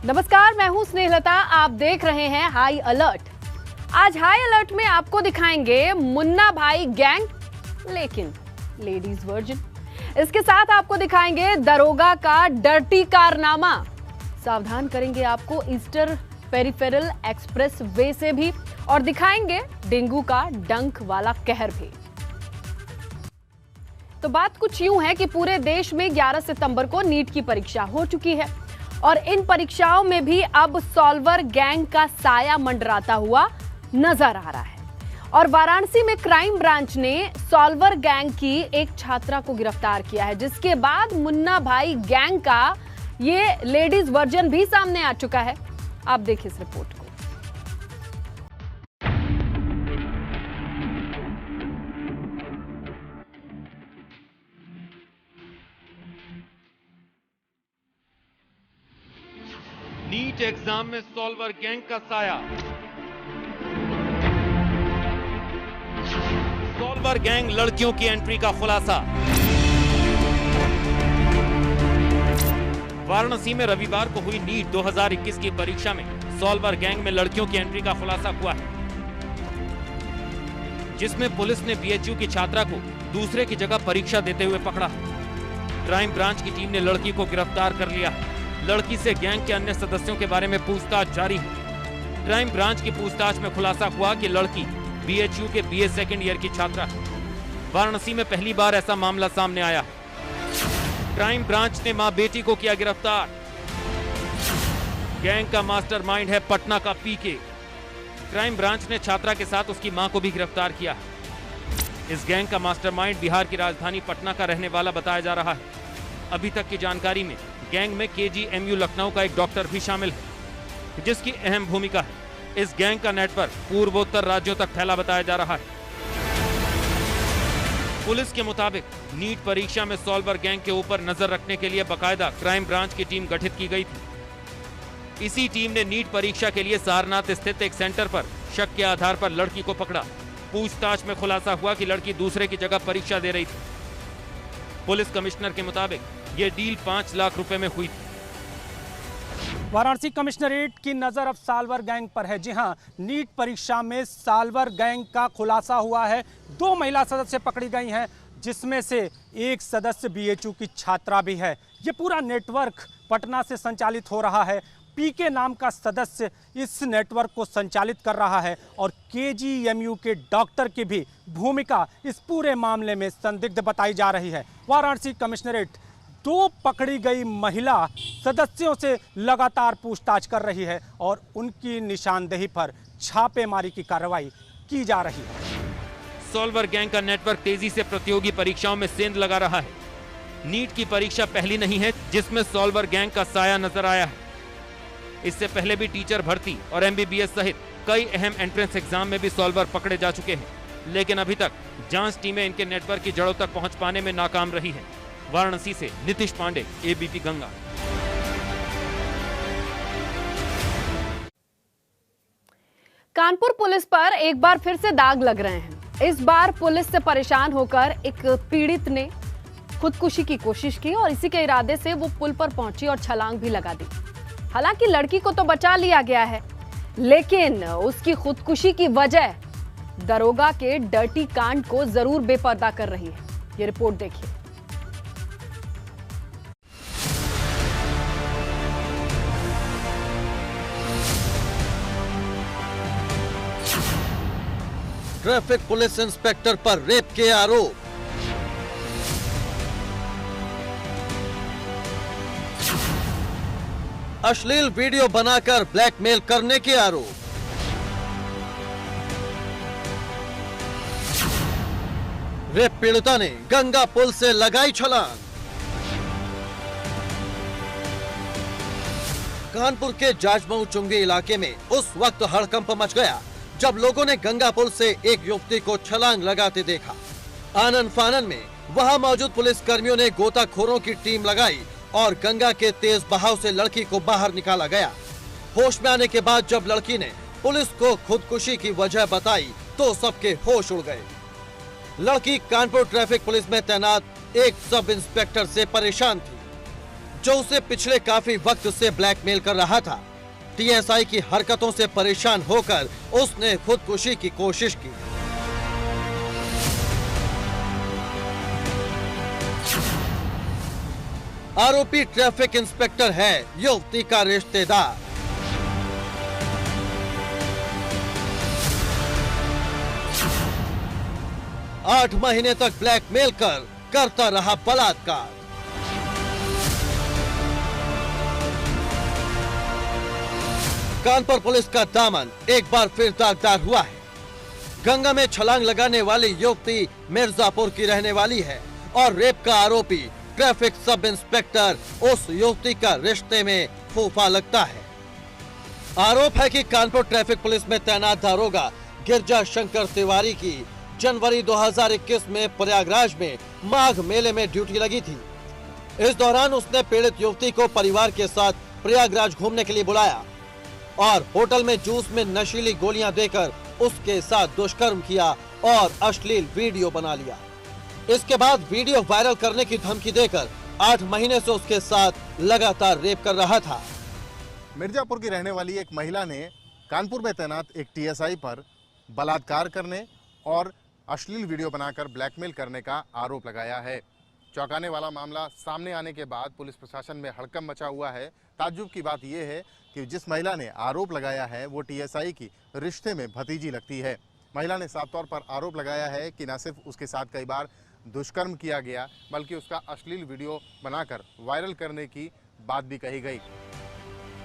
नमस्कार, मैं हूं स्नेहलता। आप देख रहे हैं हाई अलर्ट। आज हाई अलर्ट में आपको दिखाएंगे मुन्ना भाई गैंग, लेकिन लेडीज वर्जन। इसके साथ आपको दिखाएंगे दरोगा का डर्टी कारनामा। सावधान करेंगे आपको ईस्टर पेरिफेरल एक्सप्रेस वे से भी, और दिखाएंगे डेंगू का डंक वाला कहर भी। तो बात कुछ यूं है कि पूरे देश में 11 सितंबर को नीट की परीक्षा हो चुकी है और इन परीक्षाओं में भी अब सॉल्वर गैंग का साया मंडराता हुआ नजर आ रहा है। और वाराणसी में क्राइम ब्रांच ने सॉल्वर गैंग की एक छात्रा को गिरफ्तार किया है, जिसके बाद मुन्ना भाई गैंग का ये लेडीज वर्जन भी सामने आ चुका है। आप देखिए इस रिपोर्ट को। नीट एग्जाम में सॉल्वर गैंग का साया। सॉल्वर गैंग लड़कियों की एंट्री का खुलासा। वाराणसी में रविवार को हुई नीट 2021 की परीक्षा में सॉल्वर गैंग में लड़कियों की एंट्री का खुलासा हुआ है, जिसमें पुलिस ने बीएचयू की छात्रा को दूसरे की जगह परीक्षा देते हुए पकड़ा। क्राइम ब्रांच की टीम ने लड़की को गिरफ्तार कर लिया। लड़की से गैंग के अन्य सदस्यों के बारे में पूछताछ जारी है। क्राइम ब्रांच की पूछताछ में खुलासा हुआ कि लड़की बीएचयू के बीए सेकंड ईयर की छात्रा है। वाराणसी में पहली बार ऐसा मामला सामने आया। क्राइम ब्रांच ने मां बेटी को किया गिरफ्तार। गैंग का मास्टरमाइंड है पटना का पीके। क्राइम ब्रांच ने छात्रा के साथ उसकी मां को भी गिरफ्तार किया। इस गैंग का मास्टरमाइंड बिहार की राजधानी पटना का रहने वाला बताया जा रहा है। अभी तक की जानकारी में गैंग में केजीएमयू लखनऊ का एक डॉक्टर भी शामिल है, जिसकी अहम भूमिका है। इस गैंग का नेटवर्क पूर्वोत्तर राज्यों तक फैला बताया जा रहा है। पुलिस के मुताबिक नीट परीक्षा में सॉल्वर गैंग के ऊपर नजर रखने के लिए बकायदा क्राइम ब्रांच की टीम गठित की गई थी। इसी टीम ने नीट परीक्षा के लिए सारनाथ स्थित एक सेंटर पर शक के आधार पर लड़की को पकड़ा। पूछताछ में खुलासा हुआ कि लड़की दूसरे की जगह परीक्षा दे रही थी। पुलिस कमिश्नर के मुताबिक ये डील 5 लाख रुपए में हुई थी। वाराणसी कमिश्नरेट की नजर अब साल्वर गैंग पर है। जी हां, नीट परीक्षा में साल्वर गैंग का खुलासा हुआ है। 2 महिला सदस्य पकड़ी गई हैं, जिसमें से एक सदस्य बीएचयू की छात्रा भी है। ये पूरा नेटवर्क पटना से संचालित हो रहा है। पीके नाम का सदस्य इस नेटवर्क को संचालित कर रहा है और केजीएमयू के डॉक्टर की भी भूमिका इस पूरे मामले में संदिग्ध बताई जा रही है। वाराणसी कमिश्नरेट 2 पकड़ी गई महिला सदस्यों से लगातार पूछताछ कर रही है और उनकी निशानदेही पर छापेमारी की कार्रवाई की जा रही है। सॉल्वर गैंग का नेटवर्क तेजी से प्रतियोगी परीक्षाओं में सेंध लगा रहा है। नीट की परीक्षा पहली नहीं है जिसमें सॉल्वर गैंग का साया नजर आया है। इससे पहले भी टीचर भर्ती और एमबीबीएस सहित कई अहम एंट्रेंस एग्जाम में भी सॉल्वर पकड़े जा चुके हैं, लेकिन अभी तक जांच टीमें इनके नेटवर्क की जड़ों तक पहुंच पाने में नाकाम रही हैं। वाराणसी से नीतीश पांडे, एबीपी गंगा। कानपुर पुलिस पर एक बार फिर से दाग लग रहे हैं। इस बार पुलिस से परेशान होकर एक पीड़ित ने खुदकुशी की कोशिश की और इसी के इरादे से वो पुल पर पहुंची और छलांग भी लगा दी। हालांकि लड़की को तो बचा लिया गया है, लेकिन उसकी खुदकुशी की वजह दरोगा के डर्टी कांड को जरूर बेपर्दा कर रही है। ये रिपोर्ट देखिए। ट्रैफिक पुलिस इंस्पेक्टर पर रेप के आरोप। अश्लील वीडियो बनाकर ब्लैकमेल करने के आरोप। रेप पीड़िता ने गंगा पुल से लगाई छलांग। कानपुर के जाजमऊ चुंगी इलाके में उस वक्त हड़कंप मच गया जब लोगों ने गंगा पुल से एक युवती को छलांग लगाते देखा। आनन फानन में वहां मौजूद पुलिस कर्मियों ने गोताखोरों की टीम लगाई और गंगा के तेज बहाव से लड़की को बाहर निकाला गया। होश में आने के बाद जब लड़की ने पुलिस को खुदकुशी की वजह बताई तो सबके होश उड़ गए। लड़की कानपुर ट्रैफिक पुलिस में तैनात एक सब इंस्पेक्टर से परेशान थी। जो उसे पिछले काफी वक्त से ब्लैकमेल कर रहा था। टीएसआई की हरकतों से परेशान होकर उसने खुदकुशी की कोशिश की। आरोपी ट्रैफिक इंस्पेक्टर है, युवती का रिश्तेदार। आठ महीने तक ब्लैकमेल करता रहा बलात्कार। कानपुर पुलिस का दामन एक बार फिर दागदार हुआ है। गंगा में छलांग लगाने वाली युवती मिर्जापुर की रहने वाली है और रेप का आरोपी ट्रैफिक सब इंस्पेक्टर उस युवती का रिश्ते में फूफा लगता है। आरोप है कि कानपुर ट्रैफिक पुलिस में तैनात दारोगा गिरजा शंकर तिवारी की जनवरी 2021 में प्रयागराज में माघ मेले में ड्यूटी लगी थी। इस दौरान उसने पीड़ित युवती को परिवार के साथ प्रयागराज घूमने के लिए बुलाया और होटल में जूस में नशीली गोलियां देकर उसके साथ दुष्कर्म किया और अश्लील वीडियो बना लिया। इसके बाद वीडियो वायरल करने की धमकी देकर 8 महीने से उसके साथ लगातार रेप कर रहा था। मिर्जापुर की रहने वाली एक महिला ने कानपुर में तैनात एक टीएसआई पर बलात्कार करने और अश्लील वीडियो बनाकर ब्लैकमेल करने का आरोप लगाया है। चौंकाने वाला मामला सामने आने के बाद पुलिस प्रशासन में हड़कंप मचा हुआ है। ताज्जुब की बात यह है कि जिस महिला ने आरोप लगाया है वो टीएसआई की रिश्ते में भतीजी लगती है। महिला ने साफ तौर पर आरोप लगाया है कि न सिर्फ उसके साथ कई बार दुष्कर्म किया गया बल्कि उसका अश्लील वीडियो बनाकर वायरल करने की बात भी कही गई।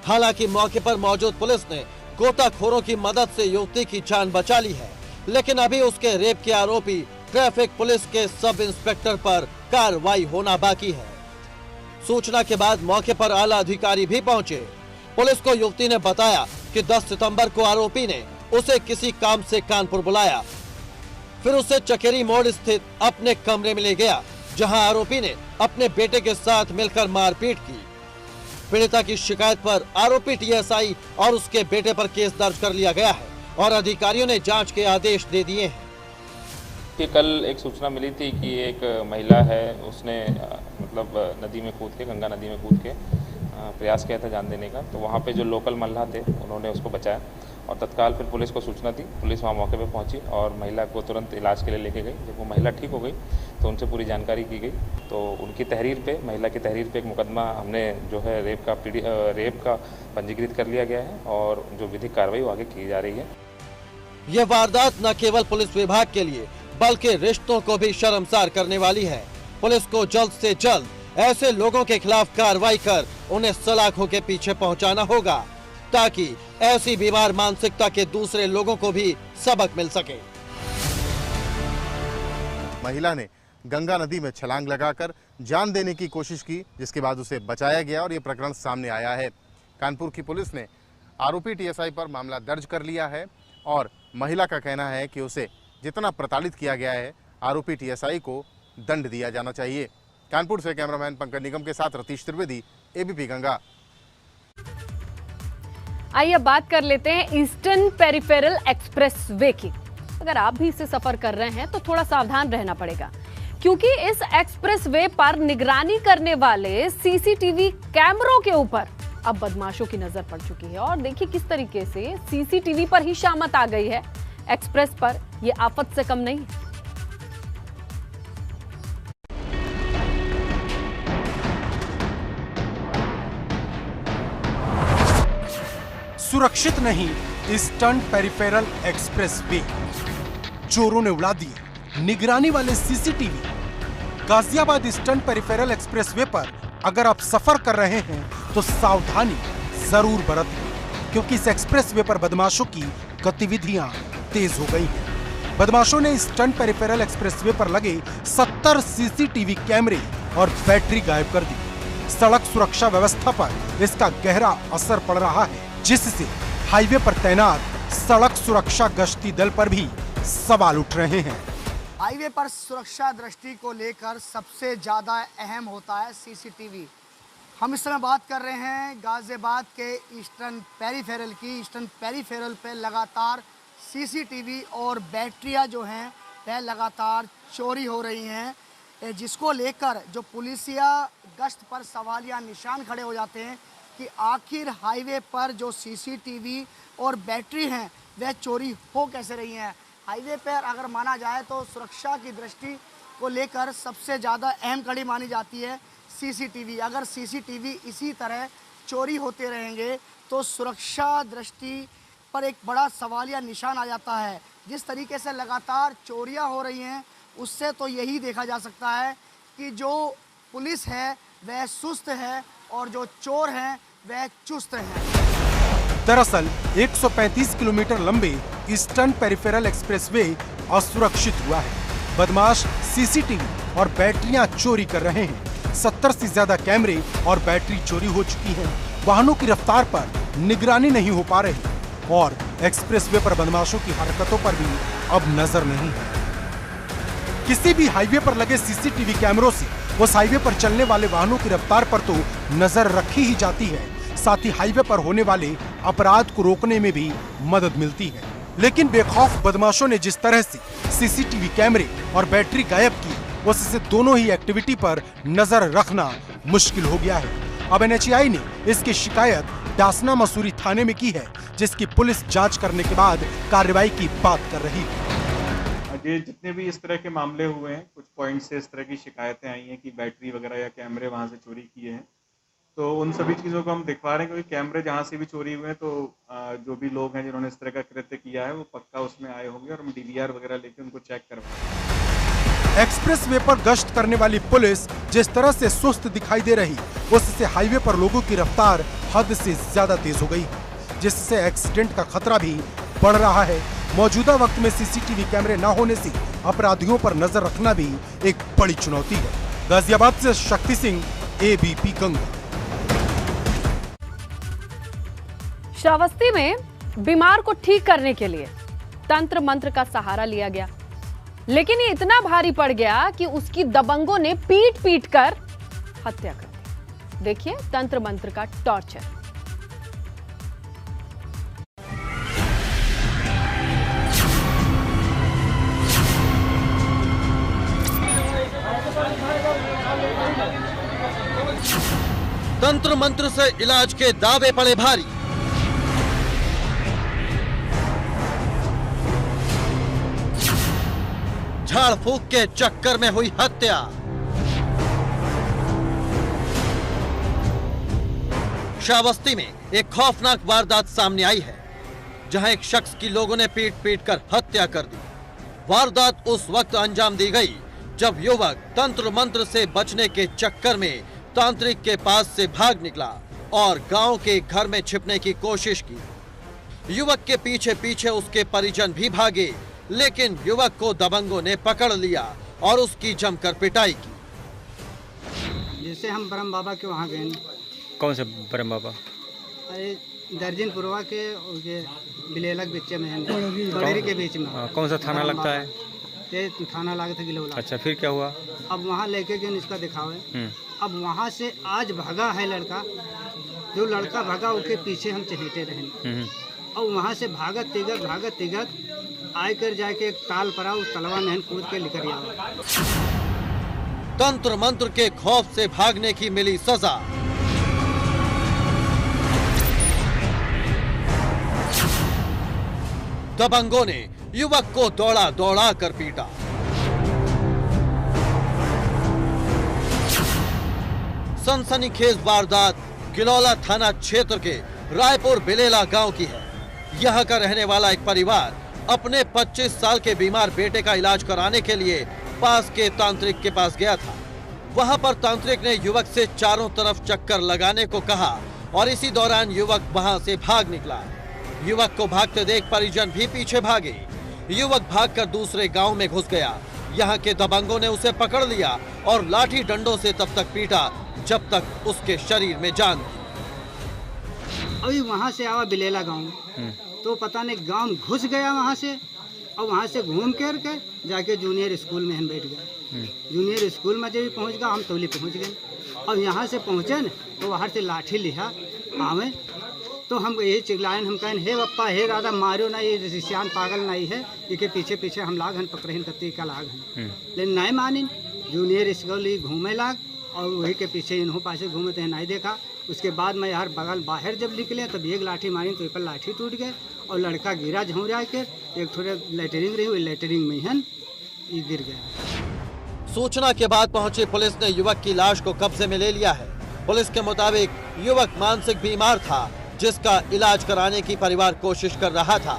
हालांकि मौके पर मौजूद पुलिस ने गोताखोरों की मदद से युवती की जान बचा ली है, लेकिन अभी उसके रेप के आरोपी ट्रैफिक पुलिस के सब इंस्पेक्टर पर कार्रवाई होना बाकी है। सूचना के बाद मौके पर आला अधिकारी भी पहुंचे। पुलिस को युवती ने बताया कि 10 सितंबर को आरोपी ने उसे किसी काम से कानपुर बुलाया, फिर उसे चकेरी मोड़ स्थित अपने कमरे में ले गया, जहां आरोपी ने अपने बेटे के साथ मिलकर मारपीट की। पीड़िता की शिकायत पर आरोपी टीएसआई और उसके बेटे पर केस दर्ज कर लिया गया है और अधिकारियों ने जांच के आदेश दे दिए हैं। कि कल एक सूचना मिली थी कि एक महिला है, उसने मतलब नदी में कूद के, गंगा नदी में कूद के प्रयास किया था जान देने का। तो वहाँ पे जो लोकल मल्लाह थे उन्होंने उसको बचाया और तत्काल फिर पुलिस को सूचना दी। पुलिस वहाँ मौके पे पहुँची और महिला को तुरंत इलाज के लिए लेके गई। जब वो महिला ठीक हो गई तो उनसे पूरी जानकारी की गई। तो उनकी तहरीर पे, महिला की तहरीर पे एक मुकदमा हमने जो है रेप का पंजीकृत कर लिया गया है और जो विधिक कार्रवाई वो आगे की जा रही है। यह वारदात न केवल पुलिस विभाग के लिए बल्कि रिश्तों को भी शर्मसार करने वाली है। पुलिस को जल्द से जल्द ऐसे लोगों के खिलाफ कार्रवाई कर उन्हें सलाखों के पीछे पहुंचाना होगा ताकि ऐसी बीमार मानसिकता के दूसरे लोगों को भी सबक मिल सके। महिला ने गंगा नदी में छलांग लगाकर जान देने की कोशिश की, जिसके बाद उसे बचाया गया और ये प्रकरण सामने आया है। कानपुर की पुलिस ने आरोपी टीएसआई पर मामला दर्ज कर लिया है और महिला का कहना है कि उसे जितना प्रताड़ित किया गया है, आरोपी टीएसआई को दंड दिया जाना चाहिए। कानपुर से कैमरामैन पंकज निगम के साथ रतीश त्रिवेदी, एबीपी गंगा। आइए बात कर लेते हैं ईस्टर्न पेरिफेरल एक्सप्रेस वे की। अगर आप भी इससे सफर कर रहे हैं तो थोड़ा सावधान रहना पड़ेगा, क्योंकि इस एक्सप्रेस वे पर निगरानी करने वाले सीसीटीवी कैमरों के ऊपर अब बदमाशों की नजर पड़ चुकी है। और देखिए किस तरीके से सीसीटीवी पर ही शामत आ गई है एक्सप्रेस पर। यह आफत से कम नहीं है। सुरक्षित नहीं ईस्टर्न पेरिफेरल एक्सप्रेस वे, चोरों ने उड़ा दिए निगरानी वाले CCTV. Ghaziabad eastern peripheral express way पर अगर आप सफर कर रहे हैं तो सावधानी जरूर बरतें, क्योंकि इस एक्सप्रेस वे पर बदमाशों की गतिविधियां तेज हो गई हैं। बदमाशों ने ईस्टर्न पेरिफेरल एक्सप्रेस वे पर लगे 70 सीसीटीवी कैमरे और बैटरी गायब कर दी। सड़क सुरक्षा व्यवस्था पर इसका गहरा असर पड़ रहा है, जिससे हाईवे पर तैनात सड़क सुरक्षा गश्ती दल पर भी सवाल उठ रहे हैं। हाईवे पर सुरक्षा दृष्टि को लेकर सबसे ज़्यादा अहम होता है सीसीटीवी। हम इस समय बात कर रहे हैं गाजियाबाद के ईस्टर्न पेरिफेरल की। ईस्टर्न पेरिफेरल पे लगातार सीसीटीवी और बैटरियां जो हैं वह लगातार चोरी हो रही हैं। जिसको लेकर जो पुलिसिया गश्त पर सवालिया निशान खड़े हो जाते हैं कि आखिर हाईवे पर जो सीसीटीवी और बैटरी हैं वह चोरी हो कैसे रही हैं। हाईवे पर अगर माना जाए तो सुरक्षा की दृष्टि को लेकर सबसे ज़्यादा अहम कड़ी मानी जाती है सीसीटीवी। अगर सीसीटीवी इसी तरह चोरी होते रहेंगे तो सुरक्षा दृष्टि पर एक बड़ा सवालिया निशान आ जाता है। जिस तरीके से लगातार चोरियां हो रही हैं उससे तो यही देखा जा सकता है कि जो पुलिस है वह सुस्त है और जो चोर हैं वह चुस्त हैं। दरअसल 135 किलोमीटर लंबे ईस्टर्न पेरिफेरल एक्सप्रेसवे असुरक्षित हुआ है। बदमाश सीसीटीवी और बैटरियां चोरी कर रहे हैं। 70 से ज्यादा कैमरे और बैटरी चोरी हो चुकी हैं। वाहनों की रफ्तार पर निगरानी नहीं हो पा रही और एक्सप्रेसवे पर बदमाशों की हरकतों पर भी अब नजर नहीं है। किसी भी हाईवे पर लगे सीसीटीवी कैमरों से उस हाईवे पर चलने वाले वाहनों की रफ्तार पर तो नजर रखी ही जाती है, साथ ही हाईवे पर होने वाले अपराध को रोकने में भी मदद मिलती है। लेकिन बेखौफ बदमाशों ने जिस तरह से सीसीटीवी कैमरे और बैटरी गायब की, उससे दोनों ही एक्टिविटी पर नजर रखना मुश्किल हो गया है। अब NHAI ने इसकी शिकायत डासना मसूरी थाने में की है, जिसकी पुलिस जांच करने के बाद कार्रवाई की बात कर रही है। ये जितने भी इस तरह के मामले हुए हैं, कुछ पॉइंट से इस तरह की शिकायतें आई हैं कि बैटरी वगैरह या कैमरे वहां से चोरी किए हैं, तो उन सभी चीज़ों को हम दिखवा रहे हैं क्योंकि कैमरे जहां से भी चोरी हुए हैं तो जो भी लोग हैं जिन्होंने इस तरह का कृत्य किया है वो पक्का उसमें आए होंगे और हम DVR वगैरह लेके उनको चेक करवाएंगे। एक्सप्रेसवे पर गश्त करने वाली पुलिस जिस तरह से सुस्त दिखाई दे रही, उससे हाईवे पर लोगों की रफ्तार हद से ज्यादा तेज हो गई, जिससे एक्सीडेंट का खतरा भी बढ़ रहा है। मौजूदा वक्त में सीसीटीवी कैमरे न होने से अपराधियों पर नजर रखना भी एक बड़ी चुनौती है। गाजियाबाद से शक्ति सिंह, ABP गंगा। श्रावस्ती में बीमार को ठीक करने के लिए तंत्र मंत्र का सहारा लिया गया, लेकिन ये इतना भारी पड़ गया कि उसकी दबंगों ने पीट पीट कर हत्या कर दी। देखिए तंत्र मंत्र का टॉर्चर। तंत्र मंत्र से इलाज के दावे पड़े भारी। झाड़ फूक के चक्कर में हुई हत्या। श्रावस्ती में एक खौफनाक वारदात सामने आई है, जहां एक शख्स की लोगों ने पीट पीट कर हत्या कर दी। वारदात उस वक्त अंजाम दी गई जब युवक तंत्र मंत्र से बचने के चक्कर में तांत्रिक के पास से भाग निकला और गांव के घर में छिपने की कोशिश की। युवक के पीछे पीछे उसके परिजन भी भागे, लेकिन युवक को दबंगों ने पकड़ लिया और उसकी जमकर पिटाई की। जैसे हम ब्रह्म बाबा के वहाँ गए। कौन से ब्रह्म बाबा? अरे दर्जनपुरवा के बिलेलक बीच में, बड़ेरी के बीच में। कौन सा थाना लगता है? ये थाना लागत है गिलोला। अच्छा, फिर क्या हुआ? अब वहाँ लेके गए इसका दिखावे। अब वहाँ से आज भागा है लड़का, जो लड़का भागा उसके पीछे हम चहेते रहे और वहाँ से भागत तिगत आय कर जाके एक ताल पड़ा, उस तलवा में कूद के निकल आया। तंत्र मंत्र के खौफ से भागने की मिली सजा। दबंगों ने युवक को दौड़ा दौड़ा कर पीटा। सनसनीखेज वारदात गिलौला थाना क्षेत्र के रायपुर बिलेला गांव की है। यहां का रहने वाला एक परिवार अपने 25 साल के बीमार बेटे का इलाज कराने के लिए पास के तांत्रिक के पास गया था। वहां पर तांत्रिक ने युवक से चारों तरफ चक्कर लगाने को कहा और इसी दौरान युवक वहां से भाग निकला। युवक को भागते देख परिजन भी पीछे भागे। युवक भागकर दूसरे गांव में घुस गया। यहां के दबंगों ने उसे पकड़ लिया और लाठी डंडों से तब तक पीटा जब तक उसके शरीर में जान थी। अभी वहाँ से आवा बिलेला गांव, तो पता नहीं गांव घुस गया वहाँ से, और वहाँ से घूम कर के जाके जूनियर स्कूल में हम बैठ गए। जूनियर स्कूल में जब पहुँच गया हम तौली पहुँच गए। और यहाँ से पहुँचे न तो वहाँ से लाठी लिया आवे, तो हम यही चिल्लाएं, हम कहें हे बप्पा हे दादा मारो ना, ये सियान पागल नहीं है, इसके पीछे पीछे हम लाग हन पकड़े कत्ती का लाग हन। लेकिन नहीं मानी, जूनियर स्कूल ही घूमे लाग और वही के पीछे इन्हों पासे घूमे तो नहीं देखा। उसके बाद मैं यार बगल बाहर जब निकले तब एक लाठी मारी तो पर लाठी टूट गए और लड़का गिरा झौरा के, एक थोड़े लेटरिंग रही, वही लेटरिंग में हन ये गिर गया। सूचना के बाद पहुंची पुलिस ने युवक की लाश को कब्जे में ले लिया है। पुलिस के मुताबिक युवक मानसिक बीमार था, जिसका इलाज कराने की परिवार कोशिश कर रहा था।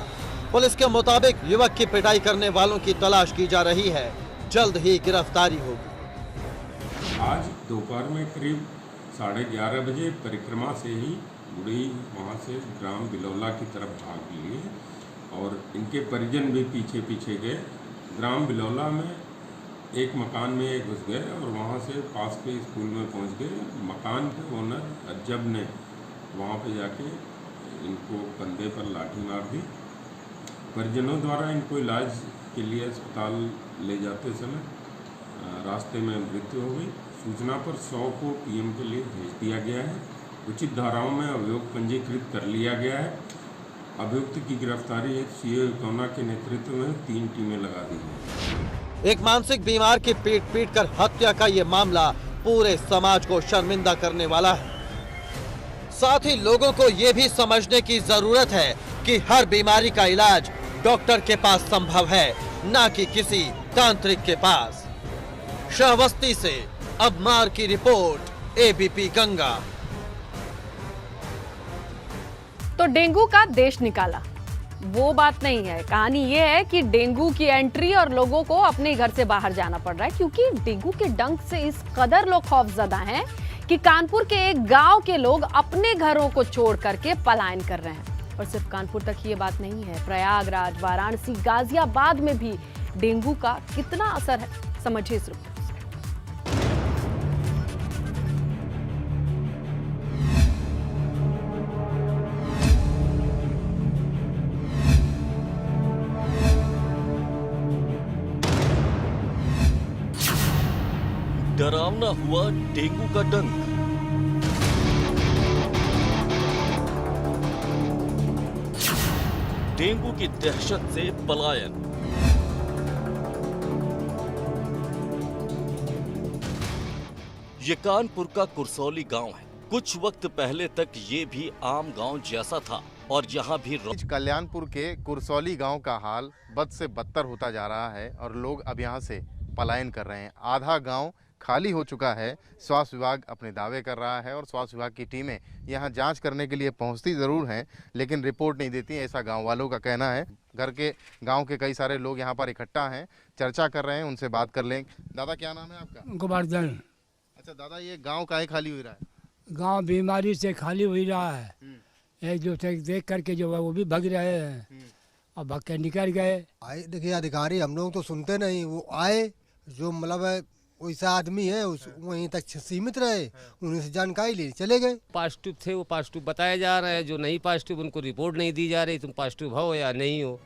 पुलिस के मुताबिक युवक की पिटाई करने वालों की तलाश की जा रही है, जल्द ही गिरफ्तारी होगी। आज दोपहर में करीब 11:30 बजे परिक्रमा से ही बुढ़ी वहाँ से ग्राम बिलौला की तरफ भाग लिए और इनके परिजन भी पीछे पीछे गए। ग्राम बिलौला में एक मकान में घुस गए और वहाँ से पास के स्कूल में पहुँच गए। मकान के ओनर अज्जब ने वहाँ पे जाके इनको कंधे पर लाठी मार दी। परिजनों द्वारा इनको इलाज के लिए अस्पताल ले जाते समय रास्ते में मृत्यु हो गई। सूचना पर 100 को पीएम के लिए भेज दिया गया है। उचित धाराओं में अभियोग पंजीकृत कर लिया गया है। अभियुक्त की गिरफ्तारी सीए इटौना के नेतृत्व में 3 टीमें लगा दी हैं। एक मानसिक बीमार की पीट कर हत्या का ये मामला पूरे समाज को शर्मिंदा करने वाला है। साथ ही लोगों को ये भी समझने की जरूरत है कि हर बीमारी का इलाज डॉक्टर के पास संभव है, न कि किसी तांत्रिक के पास। श्रावस्ती से अबमार की रिपोर्ट, एबीपी गंगा। तो डेंगू का देश निकाला, वो बात नहीं है। कहानी ये है कि डेंगू की एंट्री और लोगों को अपने घर से बाहर जाना पड़ रहा है, क्योंकि डेंगू के डंक से इस कदर लोग खौफजदा हैं कि कानपुर के एक गांव के लोग अपने घरों को छोड़ करके पलायन कर रहे हैं। और सिर्फ कानपुर तक ये बात नहीं है, प्रयागराज, वाराणसी, गाजियाबाद में भी डेंगू का कितना असर है, समझिए इस रिपोर्ट। डरावना हुआ डेंगू का डंक। डेंगू की दहशत से पलायन। ये कानपुर का कुरसौली गांव है। कुछ वक्त पहले तक ये भी आम गांव जैसा था और यहाँ भी कल्याणपुर के कुरसौली गांव का हाल बद से बदतर होता जा रहा है और लोग अब यहाँ से पलायन कर रहे हैं। आधा गांव खाली हो चुका है। स्वास्थ्य विभाग अपने दावे कर रहा है और स्वास्थ्य विभाग की टीमें यहां जांच करने के लिए पहुंचती ज़रूर हैं, लेकिन रिपोर्ट नहीं देती, ऐसा गांव वालों का कहना है। गांव के कई सारे लोग यहां पर इकट्ठा हैं, चर्चा कर रहे हैं, उनसे बात कर लें। दादा क्या नाम है आपका? गोवर्धन। अच्छा दादा, ये गाँव काहे खाली हो रहा है? गाँव बीमारी से खाली हो रहा है। एक दूसरे देख करके जो है वो भी भग रहे हैं और भग के निकल गए। देखिए अधिकारी हम लोग तो सुनते नहीं, वो आए जो मतलब वैसा आदमी है उस वहीं तक सीमित रहे, उन्हीं से जानकारी ले चले गए। पॉजिटिव थे वो पॉजिटिव बताए जा रहे हैं, जो नहीं पॉजिटिव उनको रिपोर्ट नहीं दी जा रही, तुम पॉजिटिव हो या नहीं हो।